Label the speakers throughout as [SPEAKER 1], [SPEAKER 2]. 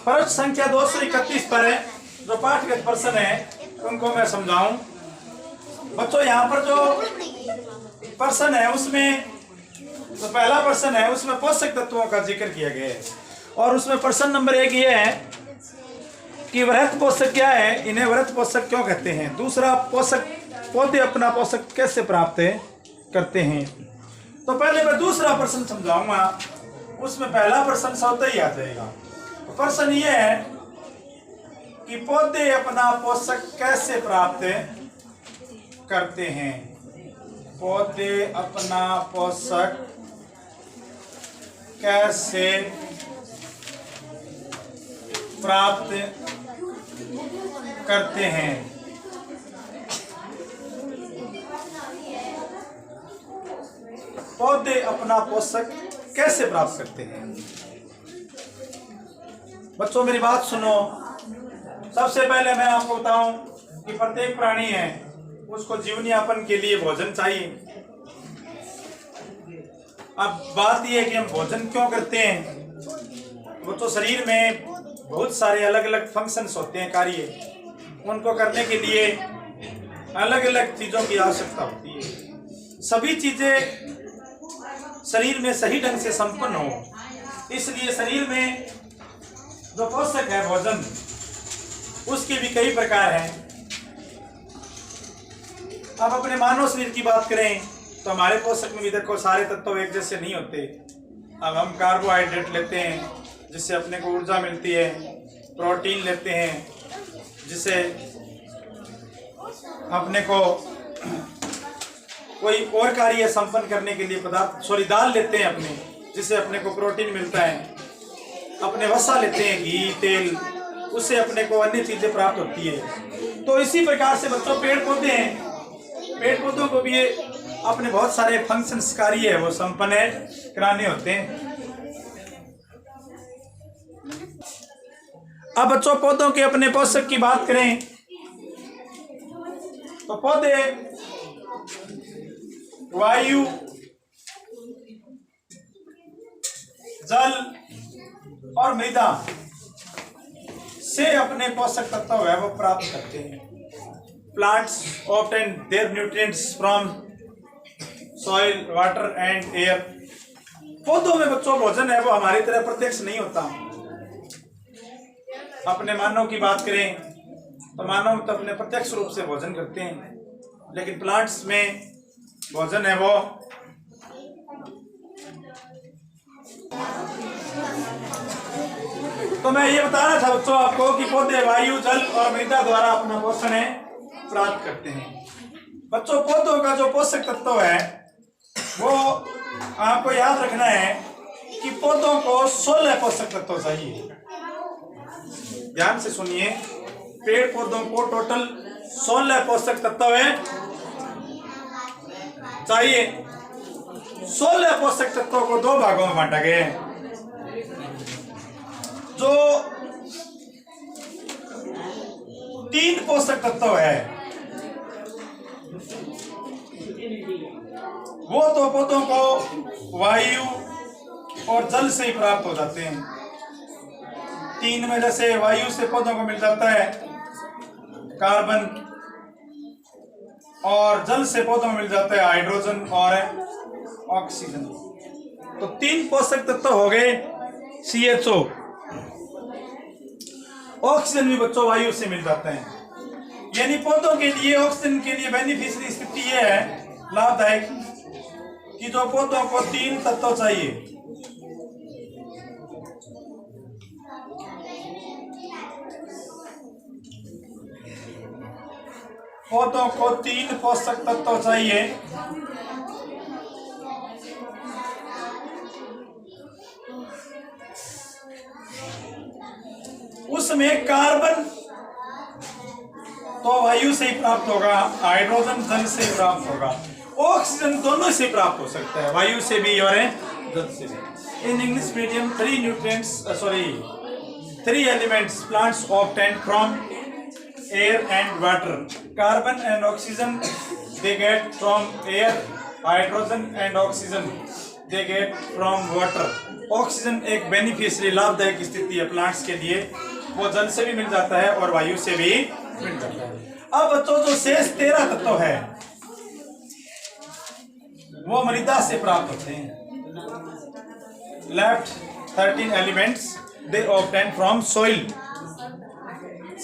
[SPEAKER 1] प्रश्न संख्या 231 पर है, जो पाठगत प्रश्न है उनको मैं समझाऊं। बच्चों यहाँ पर जो प्रश्न है उसमें जो पहला प्रश्न है उसमें पोषक तत्वों का जिक्र किया गया है, और उसमें प्रश्न नंबर 1 ये है कि वृहत पोषक क्या है, इन्हें वृहत पोषक क्यों कहते हैं। दूसरा, पोषक पौधे अपना पोषक कैसे प्राप्त करते हैं। तो पहले मैं दूसरा प्रश्न समझाऊंगा, उसमें पहला प्रश्न स्वतः ही आ जाएगा। प्रश्न ये है कि पौधे अपना पोषक कैसे प्राप्त करते हैं। पौधे अपना पोषक कैसे प्राप्त करते हैं। पौधे अपना पोषक कैसे प्राप्त करते हैं। बच्चों मेरी बात सुनो। सबसे पहले मैं आपको बताऊं कि प्रत्येक प्राणी है उसको जीवन यापन के लिए भोजन चाहिए। अब बात यह है कि हम भोजन क्यों करते हैं। वो तो शरीर में बहुत सारे अलग अलग फंक्शंस होते हैं, कार्य, उनको करने के लिए अलग अलग चीजों की आवश्यकता होती है। सभी चीजें शरीर में सही ढंग से संपन्न हो, इसलिए शरीर में जो पोषक है भोजन, उसके भी कई प्रकार हैं। अब अपने मानव शरीर की बात करें तो हमारे पोषक में भी देखो सारे तत्व एक जैसे नहीं होते। अब हम कार्बोहाइड्रेट लेते हैं जिससे अपने को ऊर्जा मिलती है, प्रोटीन लेते हैं जिससे अपने को कोई और कार्य संपन्न करने के लिए दाल लेते हैं अपने, जिससे अपने को प्रोटीन मिलता है। अपने वसा लेते हैं, घी, तेल, उससे अपने को अन्य चीजें प्राप्त होती है। तो इसी प्रकार से बच्चों पेड़ पौधे हैं, पेड़ पौधों को भी अपने बहुत सारे फंक्शंस कार्य है वो संपन्न कराने होते हैं। अब बच्चों पौधों के अपने पोषक की बात करें तो पौधे वायु, जल और मृदा से अपने पोषक तत्व है वो प्राप्त करते हैं। Plants obtain their nutrients from soil, water and air. पौधों में बच्चों भोजन है वो हमारी तरह प्रत्यक्ष नहीं होता। अपने मानव की बात करें तो मानव तो अपने प्रत्यक्ष रूप से भोजन करते हैं, लेकिन प्लांट्स में भोजन है वो तो मैं ये बताना था बच्चों आपको कि पौधे वायु, जल और मृदा द्वारा अपना पोषण है प्राप्त करते हैं। बच्चों पौधों का जो पोषक तत्व है वो आपको याद रखना है कि पौधों को 16 पोषक तत्व चाहिए। ध्यान से सुनिए, पेड़ पौधों को टोटल 16 पोषक तत्व है चाहिए। 16 पोषक तत्वों को 2 भागों में बांटा गया है। जो 3 पोषक तत्व है वो तो पौधों को वायु और जल से ही प्राप्त हो जाते हैं। 3 में जैसे वायु से पौधों को मिल जाता है कार्बन, और जल से पौधों में मिल जाता है हाइड्रोजन और ऑक्सीजन। तो 3 पोषक तत्व हो गए CHO। ऑक्सीजन भी बच्चों वायु से मिल जाता है, यानी पौधों के लिए ऑक्सीजन के लिए बेनिफिशियरी स्थिति यह है, लाभदायक, कि जो पौधों को 3 तत्व चाहिए। पौधों को 3 पोषक तत्व चाहिए। उसमें कार्बन तो वायु से ही प्राप्त होगा, हाइड्रोजन जल से प्राप्त होगा, ऑक्सीजन दोनों से प्राप्त हो सकता है, वायु से भी और जल से भी। In English medium 3 elements plants obtain from air and water. Carbon and oxygen they get from air, hydrogen and oxygen they get from water. Oxygen एक बेनिफिशियरी लाभदायक स्थिति है प्लांट्स के लिए, वो जल से भी मिल जाता है और वायु से भी मिल जाता है। अब बच्चों जो शेष 13 तत्व है वो मृदा से प्राप्त होते हैं। Left 13 elements they obtain from soil.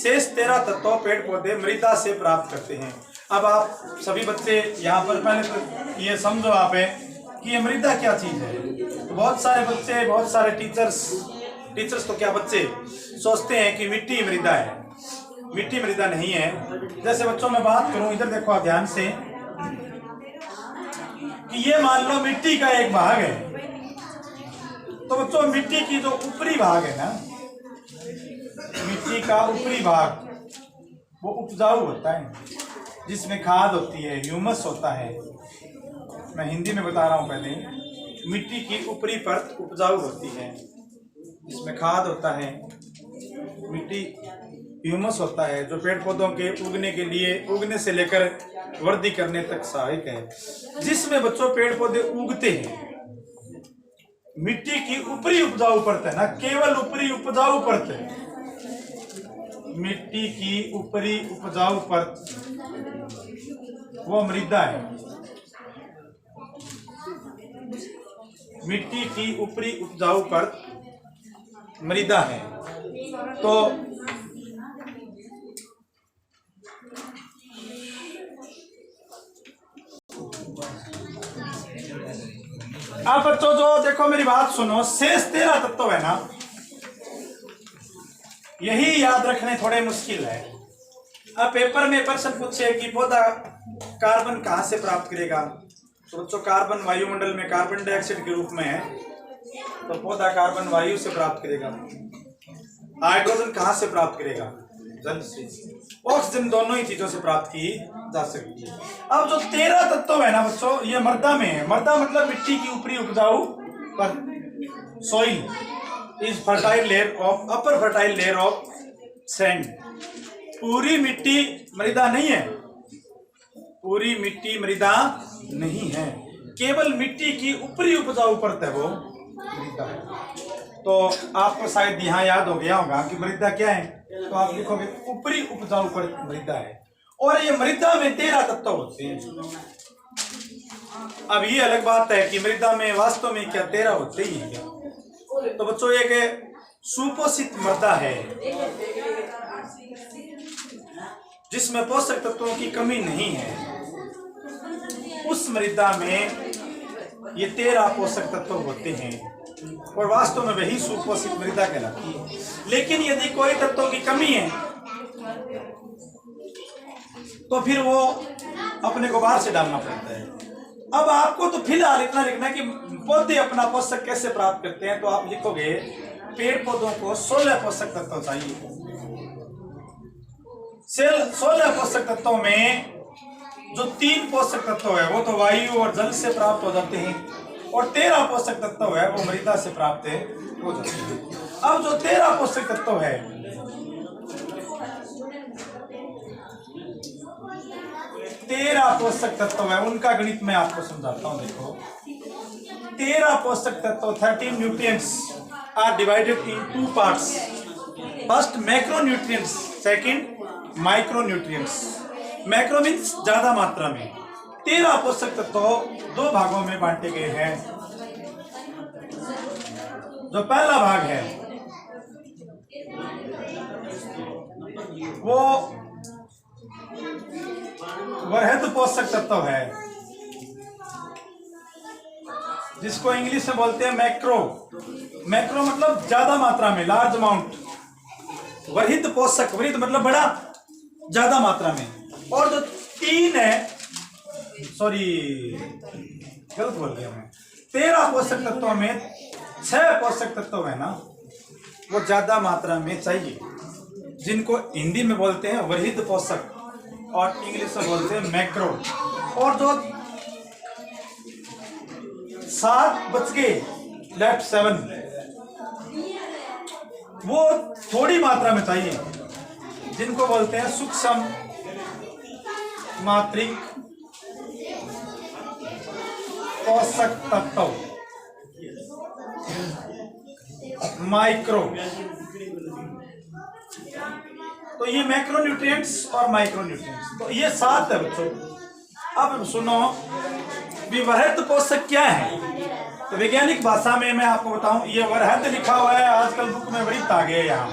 [SPEAKER 1] शेष 13 तत्व पेड़ पौधे मृदा से प्राप्त करते हैं। अब आप सभी बच्चे यहाँ पर पहले तो ये समझो आप कि ये मृदा क्या चीज है। तो बहुत सारे बच्चे, बहुत सारे टीचर्स तो क्या बच्चे सोचते हैं कि मिट्टी मृदा है। मिट्टी मृदा नहीं है। जैसे बच्चों में बात करूं, इधर देखो आप ध्यान से कि ये मान लो मिट्टी का एक भाग है। तो बच्चों मिट्टी की जो ऊपरी भाग है ना, मिट्टी का ऊपरी भाग वो उपजाऊ होता है, जिसमें खाद होती है, ह्यूमस होता है। मैं हिंदी में बता रहा हूं पहले। मिट्टी की ऊपरी परत उपजाऊ होती है, जिसमें खाद होता है, मिट्टी ह्यूमस होता है, जो पेड़ पौधों के उगने के लिए, उगने से लेकर वृद्धि करने तक सहायक है। जिसमें बच्चों पेड़ पौधे उगते हैं, मिट्टी की ऊपरी उपजाऊ परत है ना, केवल ऊपरी उपजाऊ परत है। मिट्टी की ऊपरी उपजाऊ परत वो मृदा है। मिट्टी की ऊपरी उपजाऊ परत मृदा है। तो आप बच्चों जो देखो मेरी बात सुनो, शेष 13 तत्व है ना, यही याद रखने थोड़े मुश्किल है। अब पेपर में प्रश्न पूछे कि पौधा कार्बन कहाँ से प्राप्त करेगा, तो बच्चों कार्बन वायुमंडल में कार्बन डाइऑक्साइड के रूप में है, तो पौधा कार्बन वायु से प्राप्त करेगा। हाइड्रोजन कहाँ से प्राप्त करेगा, जल से। ऑक्सीजन दोनों ही चीजों से प्राप्त की जा सकती है। अब जो 13 तत्व है ना बच्चों, ये मृदा में है। मृदा मतलब मिट्टी की ऊपरी उपजाऊ पर। Soil is fertile layer of upper fertile layer of sand. पूरी मिट्टी मृदा नहीं है, पूरी मिट्टी मृदा नहीं है, केवल मिट्टी की ऊपरी उपजाऊ परत है वो मृदा है। तो आपको शायद यहाँ याद हो गया होगा कि मृदा क्या है, तो आप लिखोगे ऊपरी उपजाऊ परत मृदा है। और ये मृदा में 13 तत्व होते हैं। अब ये अलग बात है कि मृदा में वास्तव में क्या 13 होते ही है क्या। तो बच्चों एक सुपोषित मृदा है जिसमें पोषक तत्वों की कमी नहीं है। उस मृदा में ये 13 पोषक तत्व होते हैं और वास्तव में वही सुपोषित मृदा कहलाती है। लेकिन यदि कोई तत्वों की कमी है तो फिर वो अपने को बाहर से डालना पड़ता है। अब आपको तो फिलहाल इतना लिखना है कि पौधे अपना पोषक कैसे प्राप्त करते हैं, तो आप लिखोगे पेड़ पौधों को 16 पोषक तत्व चाहिए। 16 पोषक तत्वों में जो 3 पोषक तत्व है वो तो वायु और जल से प्राप्त हो जाते हैं, और 13 पोषक तत्व है वो मृदा से प्राप्त हो जाते हैं। अब जो 13 पोषक तत्व है, 13 पोषक तत्व है, उनका गणित मैं आपको समझाता हूं। देखो 13 पोषक तत्व 13 nutrients are divided in 2 parts. First macronutrients, second micronutrients. Macro means ज्यादा मात्रा में। 13 पोषक तत्व 2 भागों में बांटे गए हैं। जो पहला भाग है वो वृहद पोषक तत्व है, जिसको इंग्लिश में बोलते हैं मैक्रो। मैक्रो मतलब ज्यादा मात्रा में, लार्ज अमाउंट। वृहद पोषक, वृहद मतलब बड़ा, ज्यादा मात्रा में। और जो 3 है, सॉरी गलत बोल गया मैं, 13 पोषक तत्वों में 6 पोषक तत्व है ना, वो ज्यादा मात्रा में चाहिए, जिनको हिंदी में बोलते हैं वृहद पोषक और इंग्लिश में बोलते हैं मैक्रो। और जो 7 बच गए, लेफ्ट 7, वो थोड़ी मात्रा में चाहिए, जिनको बोलते हैं सूक्ष्म मात्रिक पोषक तत्व। माइक्रो। तो ये मैक्रोन्यूट्रिएंट्स और माइक्रोन्यूट्रिएंट्स, तो ये 7 है बच्चों। अब सुनो, विवृत पोषक क्या है? तो वैज्ञानिक भाषा में मैं आपको बताऊं, ये वृहद लिखा हुआ है, आजकल बुक में वृत्त आ गए यहाँ।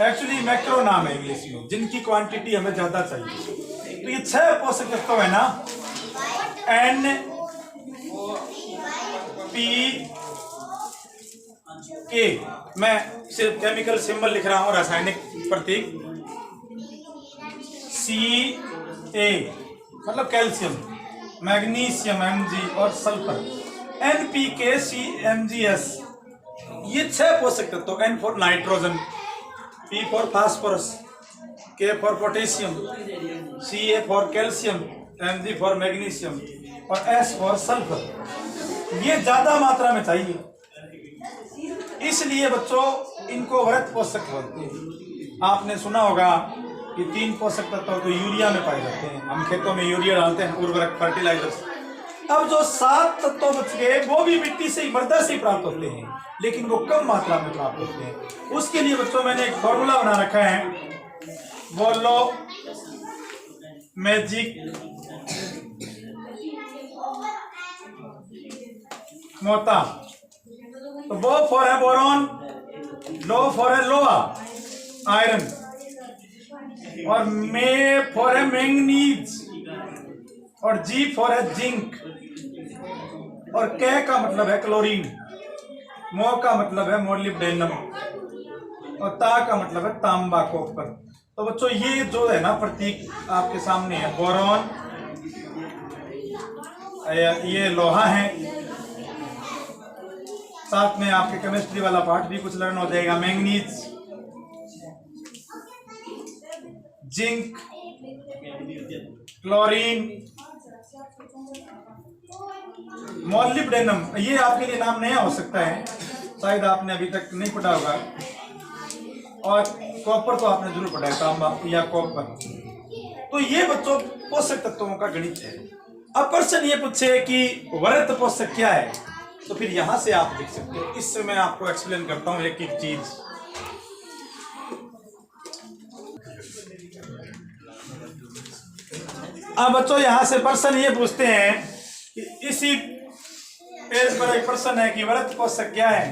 [SPEAKER 1] एक्चुअली मैक्रो नाम है इंग्लिश में, जिनकी क्वांटिटी हमें ज्यादा चाहिए। तो ये 6 पोषक तत्व है ना, N P K, मैं सिर्फ केमिकल सिंबल लिख रहा हूं, रासायनिक प्रतीक। Ca मतलब कैल्शियम, मैग्नीशियम Mg और सल्फर NPK CMgS, ये 6 पोषक तत्व। N for nitrogen, P for phosphorus, K for potassium, Ca for calcium, Mg for magnesium और S फॉर सल्फर। ये ज्यादा मात्रा में चाहिए, इसलिए बच्चों इनको वृहत पोषक बोलते हैं। आपने सुना होगा कि 3 पोषक तत्व तो यूरिया में पाए जाते हैं, हम खेतों में यूरिया डालते हैं, उर्वरक फर्टिलाइजर्स। अब जो 7 तत्व बच गए वो भी मिट्टी से, मृदा से प्राप्त होते हैं, लेकिन वो कम मात्रा में प्राप्त होते हैं। उसके लिए बच्चों मैंने एक फॉर्मूला बना रखा है, बोलो मैजिक मोता। तो वो फॉर है बोरॉन, लो फॉर है लोहा आयरन, और मे फॉर है मैंगनीज, और जी फॉर है जिंक, और के का मतलब है क्लोरीन, मो का मतलब है मोलिब्डेनम, और ता का मतलब है तांबा, कॉपर। तो बच्चों ये जो है ना प्रतीक आपके सामने है, बोरॉन, ये लोहा है, साथ में आपके केमिस्ट्री वाला पार्ट भी कुछ लर्न हो जाएगा, मैंगनीज, जिंक, क्लोरीन, मोलिब्डेनम। ये आपके लिए नाम नया हो सकता है, शायद आपने अभी तक नहीं पढ़ा होगा, और कॉपर तो आपने जरूर पढ़ा है, तांबा या कॉपर। तो ये बच्चों पोषक तत्वों का गणित है। अब प्रश्न ये पूछे कि वृहत पोषक क्या है, तो फिर यहां से आप देख सकते हो। इससे मैं आपको एक्सप्लेन करता हूं एक एक चीज। अब बच्चों यहां से प्रश्न ये पूछते हैं कि इसी पेज पर एक प्रश्न है कि वृहत पोषक क्या है।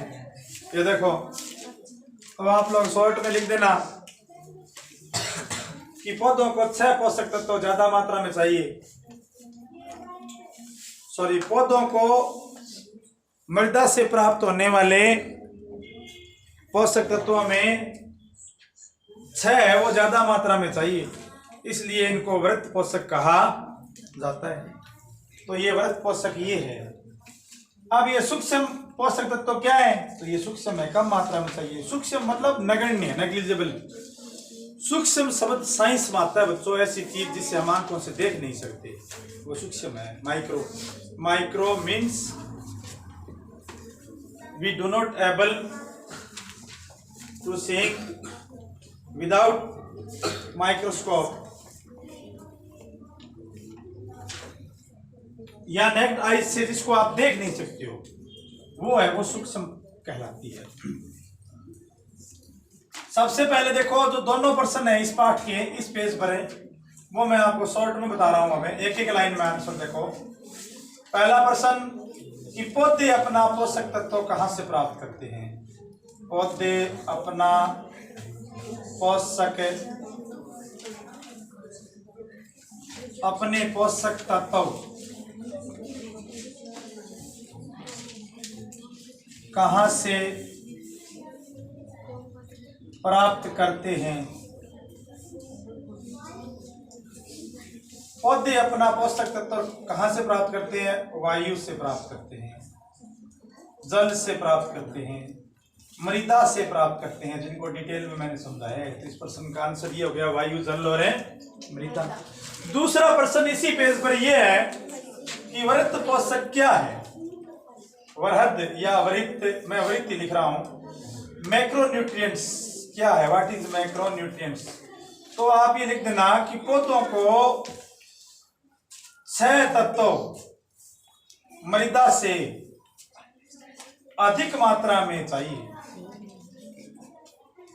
[SPEAKER 1] ये देखो, अब आप लोग शॉर्ट में लिख देना कि पौधों को 6 पोषक तत्व ज्यादा मात्रा में चाहिए। सॉरी, पौधों को मृदा से प्राप्त होने वाले पोषक तत्वों में 6 है, वो ज्यादा मात्रा में चाहिए, इसलिए इनको वृहत पोषक कहा जाता है। तो ये वृहत पोषक ये है। अब ये सूक्ष्म पोषक तत्व क्या है, तो ये सूक्ष्म है, कम मात्रा में चाहिए। सूक्ष्म मतलब नगण्य, नेग्लिजिबल। सूक्ष्म शब्द साइंस में आता है बच्चों, ऐसी चीज जिसे हम आंखों से देख नहीं सकते, वो सूक्ष्म है। Micro, micro means we do not able to see without microscope, या नेक्ड आई से जिसको आप देख नहीं सकते हो, वो है, वो सूक्ष्म कहलाती है। सबसे पहले देखो, जो दोनों प्रश्न है इस पाठ के, इस पेज पर है, वो मैं आपको शॉर्ट में बता रहा हूं। हमें एक एक लाइन में आंसर देखो। पहला प्रश्न कि पौधे अपना पोषक तत्व कहां से प्राप्त करते हैं। पौधे अपना अपने पोषक तत्व कहां से प्राप्त करते हैं। पौधे अपना पोषक तत्व कहां से प्राप्त करते हैं? वायु से प्राप्त करते हैं, जल से प्राप्त करते हैं, मृदा से प्राप्त करते हैं, जिनको डिटेल में मैंने समझाया है। तो इस प्रश्न का आंसर ये हो गया, वायु, जल और मृदा। दूसरा प्रश्न इसी पेज पर यह है कि वृहत पोषक क्या है। वृहद या वृत्त, मैं वृत्त लिख रहा हूं। मैक्रोन्यूट्रिएंट्स क्या है, व्हाट इज मैक्रोन्यूट्रिएंट्स। तो आप ये लिख देना कि पौधों को 6 तत्व मृदा से अधिक मात्रा में चाहिए,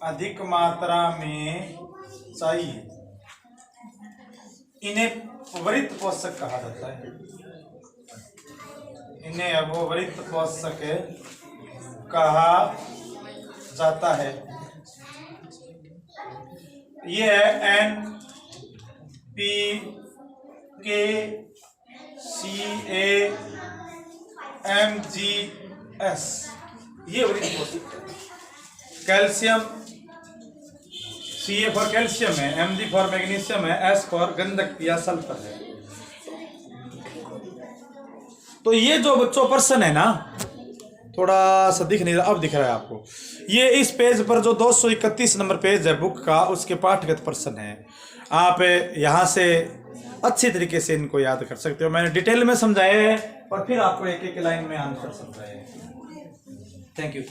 [SPEAKER 1] अधिक मात्रा में चाहिए, इन्हें वरित पोषक कहा जाता है। इन्हें अवोवरित पोषक कहा जाता है। ये है NPK, CA, MgS, ये वरित पोषक है। कैल्शियम, Ca फॉर कैल्शियम है, Mg फॉर मैग्नीशियम है, S फॉर गंधक या सल्फर है। तो ये जो बच्चों पर्सन है ना, थोड़ा सा दिख नहीं रहा, अब दिख रहा है आपको। ये इस पेज पर जो 231 नंबर पेज है बुक का, उसके पाठगत पर्सन है। आप यहाँ से अच्छी तरीके से इनको याद कर सकते हो। मैंने डिटेल में समझाया है और फिर आपको एक एक लाइन में आंसर समझाया है। Thank you.